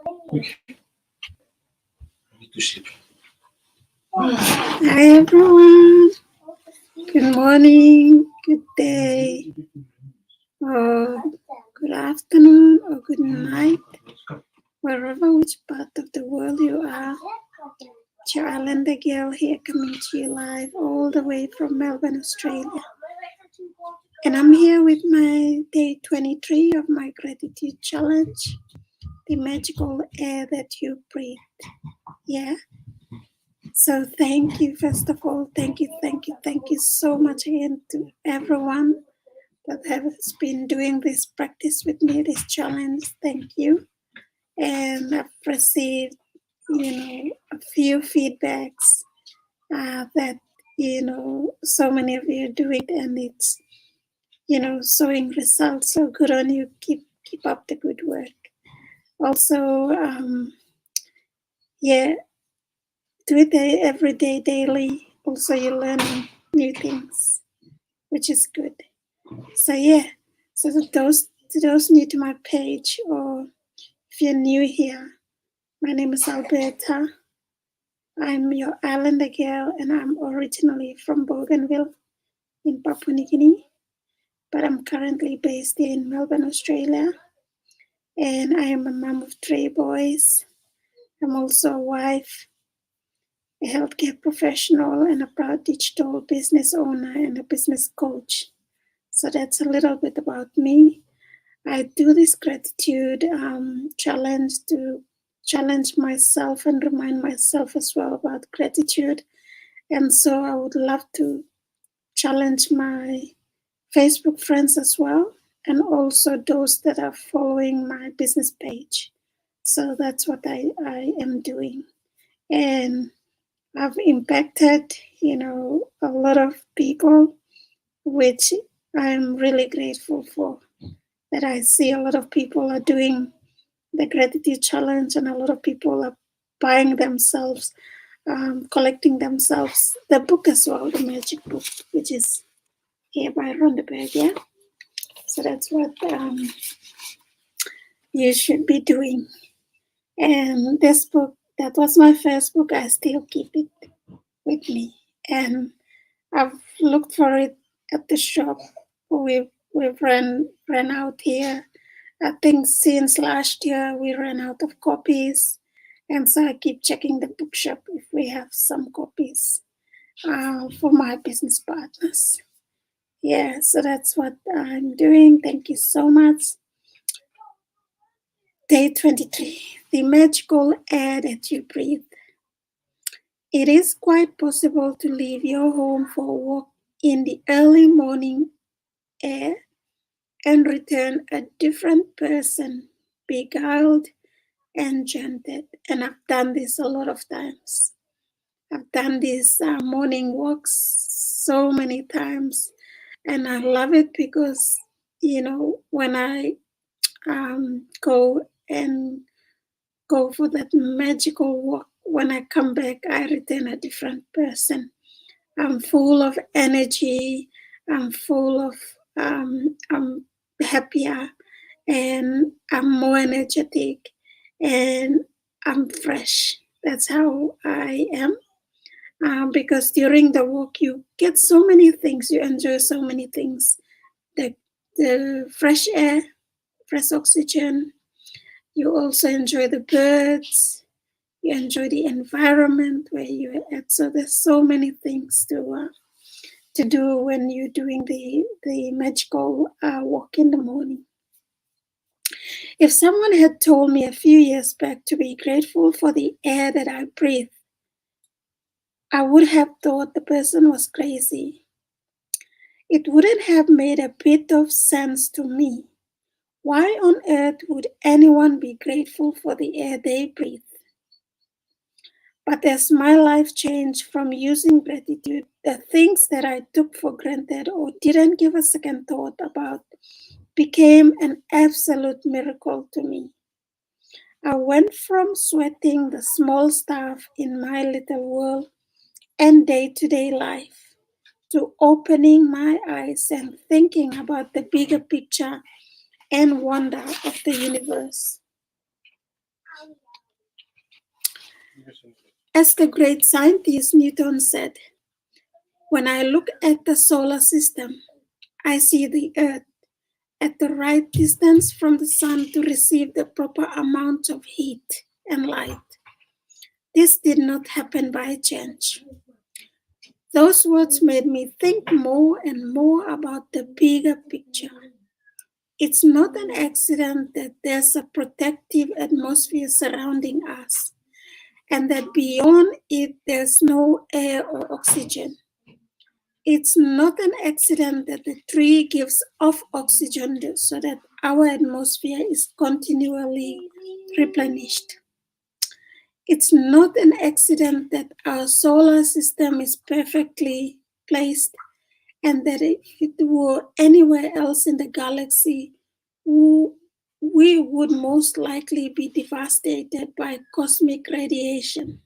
Okay. I need to sleep. Hi everyone. Good morning, good day, or good afternoon, or good night, wherever which part of the world you are. It's your Ellen here coming to you live all the way from Melbourne, Australia. And I'm here with my day 23 of my gratitude challenge, the magical air that you breathe. Yeah. So thank you, first of all, thank you so much again to everyone that has been doing this practice with me, this challenge. Thank you. And I've received, a few feedbacks that, so many of you do it and it's, showing results. So good on you. Keep up the good work. Also, do it every day, daily. Also, you're learning new things, which is good. So to those new to my page, or if you're new here, my name is Alberta. I'm your Islander girl, and I'm originally from Bougainville in Papua New Guinea, but I'm currently based in Melbourne, Australia, and I am a mom of 3 boys. I'm also a wife, a healthcare professional, and a proud digital business owner and a business coach. So that's a little bit about me. I do this gratitude challenge to challenge myself and remind myself as well about gratitude. And so I would love to challenge my Facebook friends as well, and also those that are following my business page. So that's what I am doing. And I've impacted, a lot of people, which I'm really grateful for. That I see a lot of people are doing the gratitude challenge, and a lot of people are buying themselves, collecting themselves the book as well, the magic book, which is here by Rondeberg. Yeah, so that's what you should be doing. And this book, that was my first book. I still keep it with me, and I've looked for it at the shop. We've ran out here. I think since last year we ran out of copies, and so I keep checking the bookshop if we have some copies for my business partners. Yeah, so that's what I'm doing. Thank you so much. Day 23, the magical air that you breathe. It is quite possible to leave your home for a walk in the early morning air and return a different person, beguiled, enchanted. And I've done this a lot of times. I've done these morning walks so many times, and I love it because, when I go for that magical walk, when I come back, I return a different person. I'm full of energy. I'm happier, and I'm more energetic, and I'm fresh. That's how I am. Because during the walk, you get so many things. You enjoy so many things. The fresh air, fresh oxygen. You also enjoy the birds. You enjoy the environment where you're at. So there's so many things to do when you're doing the magical walk in the morning. If someone had told me a few years back to be grateful for the air that I breathe, I would have thought the person was crazy. It wouldn't have made a bit of sense to me. Why on earth would anyone be grateful for the air they breathe? But as my life changed from using gratitude, the things that I took for granted or didn't give a second thought about became an absolute miracle to me. I went from sweating the small stuff in my little world and day-to-day life to opening my eyes and thinking about the bigger picture and wonder of the universe. As the great scientist Newton said, when I look at the solar system, I see the Earth at the right distance from the sun to receive the proper amount of heat and light. This did not happen by chance. Those words made me think more and more about the bigger picture. It's not an accident that there's a protective atmosphere surrounding us, and that beyond it there's no air or oxygen. It's not an accident that the tree gives off oxygen so that our atmosphere is continually replenished. It's not an accident that our solar system is perfectly placed, and that if it were anywhere else in the galaxy, we would most likely be devastated by cosmic radiation.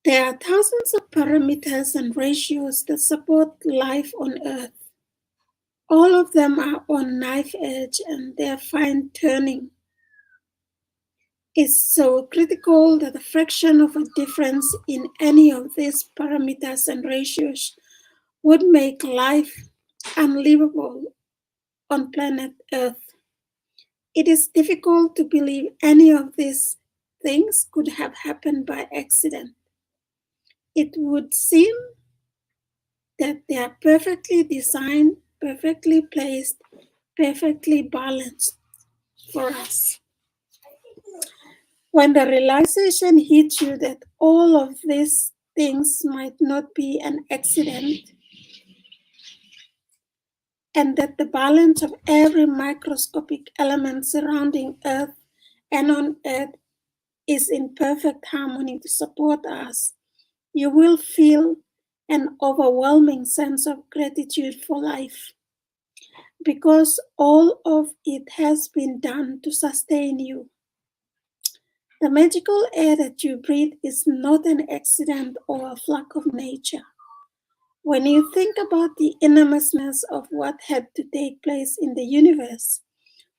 There are thousands of parameters and ratios that support life on Earth. All of them are on knife edge and they're fine tuning. It's so critical that a fraction of a difference in any of these parameters and ratios would make life unlivable on planet Earth. It is difficult to believe any of these things could have happened by accident. It would seem that they are perfectly designed, perfectly placed, perfectly balanced for us. When the realization hits you that all of these things might not be an accident, and that the balance of every microscopic element surrounding Earth and on Earth is in perfect harmony to support us, you will feel an overwhelming sense of gratitude for life, because all of it has been done to sustain you. The magical air that you breathe is not an accident or a fluke of nature. When you think about the enormousness of what had to take place in the universe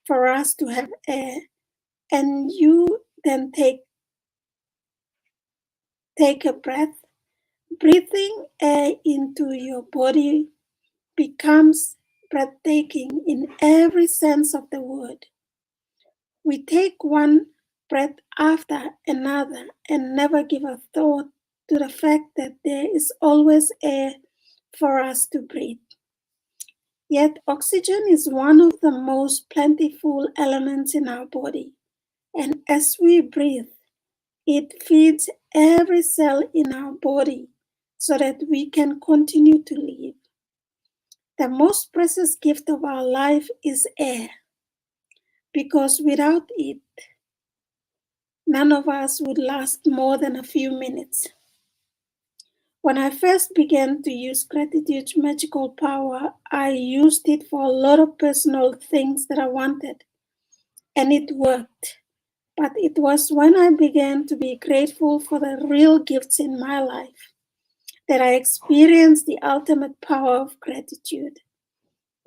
for us to have air, and you then take a breath, breathing air into your body becomes breathtaking in every sense of the word. We take one breath after another and never give a thought to the fact that there is always air for us to breathe. Yet oxygen is one of the most plentiful elements in our body, and as we breathe, it feeds every cell in our body so that we can continue to live. The most precious gift of our life is air, because without it, none of us would last more than a few minutes. When I first began to use gratitude's magical power, I used it for a lot of personal things that I wanted, and it worked. But it was when I began to be grateful for the real gifts in my life that I experienced the ultimate power of gratitude.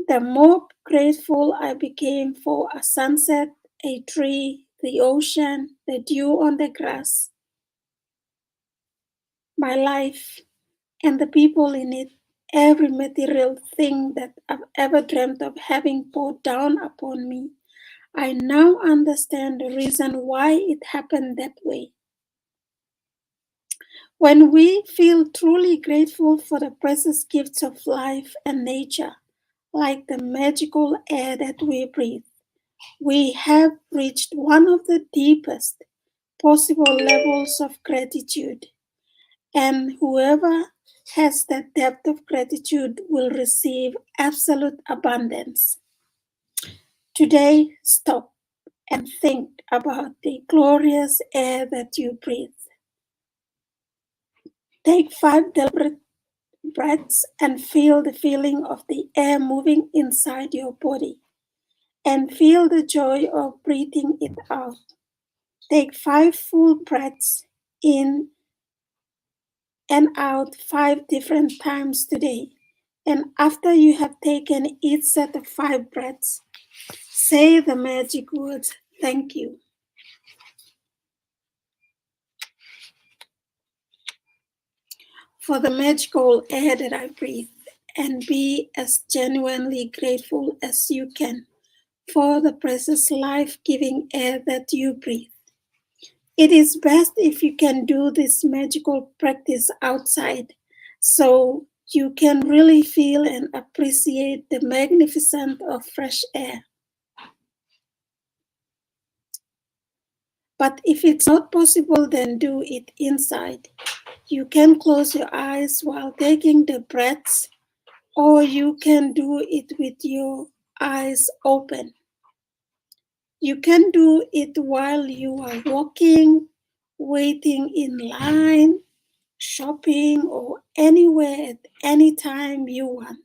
The more grateful I became for a sunset, a tree, the ocean, the dew on the grass, my life, and the people in it, every material thing that I've ever dreamt of having poured down upon me, I now understand the reason why it happened that way. When we feel truly grateful for the precious gifts of life and nature, like the magical air that we breathe, we have reached one of the deepest possible levels of gratitude. And whoever has that depth of gratitude will receive absolute abundance. Today, stop and think about the glorious air that you breathe. Take 5 deliberate breaths and feel the feeling of the air moving inside your body. And feel the joy of breathing it out. Take 5 full breaths in and out 5 different times today. And after you have taken each set of 5 breaths, say the magic words, thank you. for the magical air that I breathe, and be as genuinely grateful as you can for the precious life-giving air that you breathe. It is best if you can do this magical practice outside, so you can really feel and appreciate the magnificence of fresh air. But if it's not possible, then do it inside. You can close your eyes while taking the breaths, or you can do it with your eyes open. You can do it while you are walking, waiting in line, shopping, or anywhere at any time you want.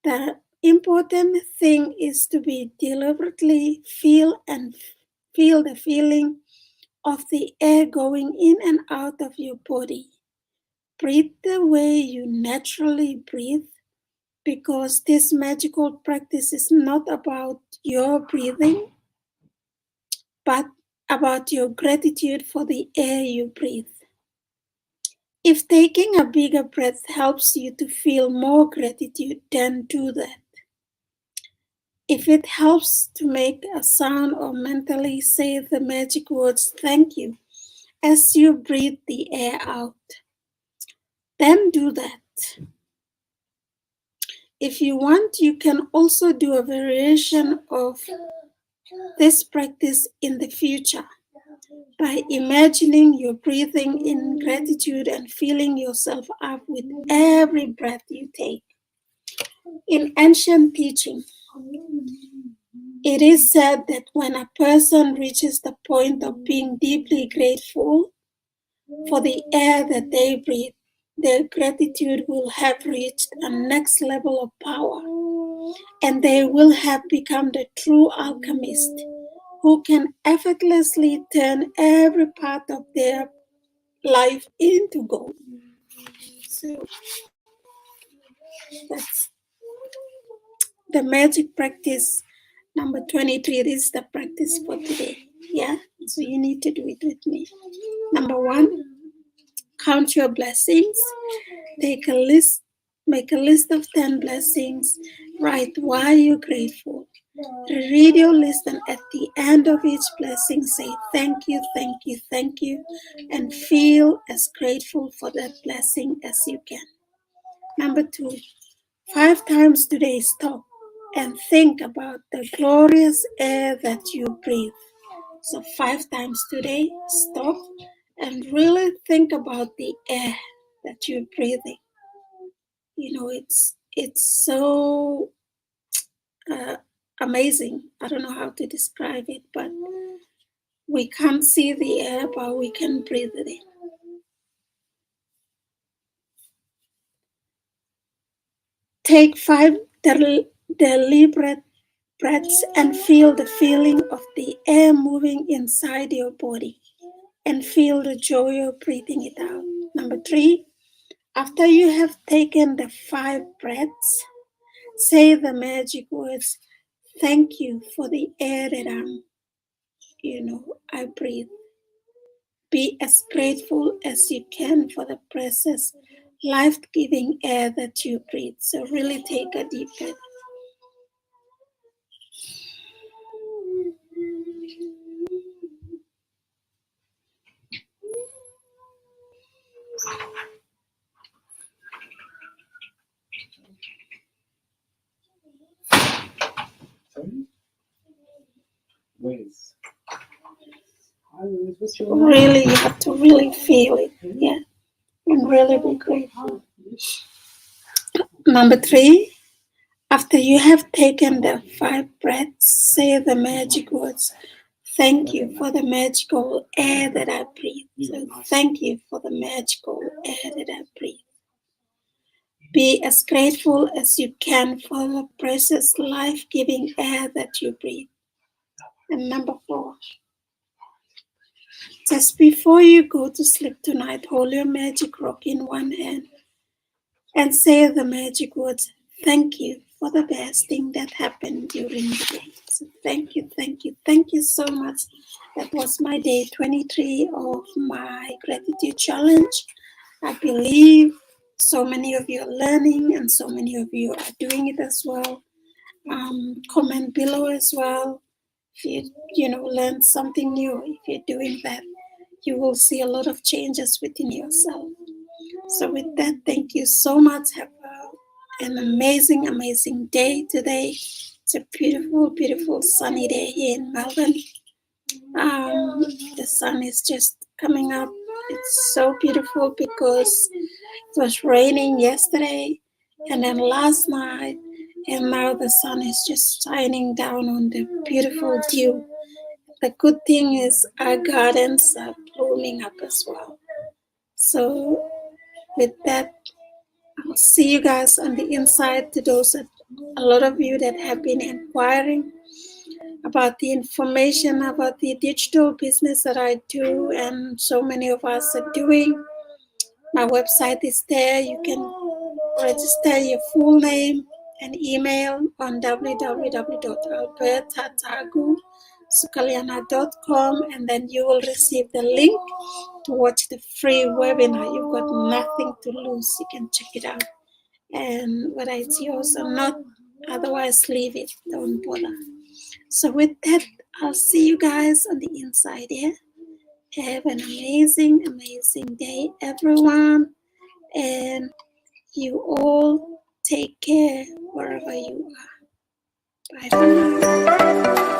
The important thing is to be deliberately feel the feeling of the air going in and out of your body. Breathe the way you naturally breathe, because this magical practice is not about your breathing, but about your gratitude for the air you breathe. If taking a bigger breath helps you to feel more gratitude, then do that. If it helps to make a sound or mentally say the magic words "thank you" as you breathe the air out, then do that. If you want, you can also do a variation of this practice in the future by imagining you're breathing in gratitude and filling yourself up with every breath you take. In ancient teaching, it is said that when a person reaches the point of being deeply grateful for the air that they breathe, their gratitude will have reached a next level of power, and they will have become the true alchemist who can effortlessly turn every part of their life into gold. So that's the magic practice number 23. This is the practice for today. Yeah, so you need to do it with me. Number 1, count your blessings. Make a list of 10 blessings. Write why you're grateful. Read your list, and at the end of each blessing, say thank you, thank you, thank you, and feel as grateful for that blessing as you can. Number 2, 5 times today, stop and think about the glorious air that you breathe. So 5 times today, stop and really think about the air that you're breathing. You know, it's so amazing. I don't know how to describe it, but we can't see the air, but we can breathe it in. Take 5 deliberate breaths and feel the feeling of the air moving inside your body, and feel the joy of breathing it out. Number 3, after you have taken the 5 breaths, say the magic words, thank you for the air that I breathe. Be as grateful as you can for the precious, life-giving air that you breathe. So really take a deep breath. Really, you have to really feel it, yeah, and really be grateful. Number 3, after you have taken the 5 breaths, say the magic words, thank you for the magical air that I breathe. So thank you for the magical air that I breathe. Be as grateful as you can for the precious life-giving air that you breathe. And number 4, just before you go to sleep tonight, hold your magic rock in one hand and say the magic words, thank you for the best thing that happened during the day. So thank you, thank you, thank you so much. That was my day 23 of my gratitude challenge. I believe so many of you are learning and so many of you are doing it as well. Comment below as well. If you learn something new, if you're doing that, you will see a lot of changes within yourself. So with that, thank you so much. Have an amazing day today. It's a beautiful sunny day here in Melbourne. The sun is just coming up. It's so beautiful because it was raining yesterday and then last night, and now the sun is just shining down on the beautiful dew. The good thing is our gardens are blooming up as well. So with that, I'll see you guys on the inside. To those that, a lot of you that have been inquiring about the information about the digital business that I do, and so many of us are doing. My website is there. You can register your full name and email on www.albertatagusukaliana.com, and then you will receive the link to watch the free webinar. You've got nothing to lose. You can check it out. And whether it's yours or not, otherwise leave it. Don't bother. So with that, I'll see you guys on the inside here. Have an amazing day, everyone. And you all take care wherever you are. Bye for now.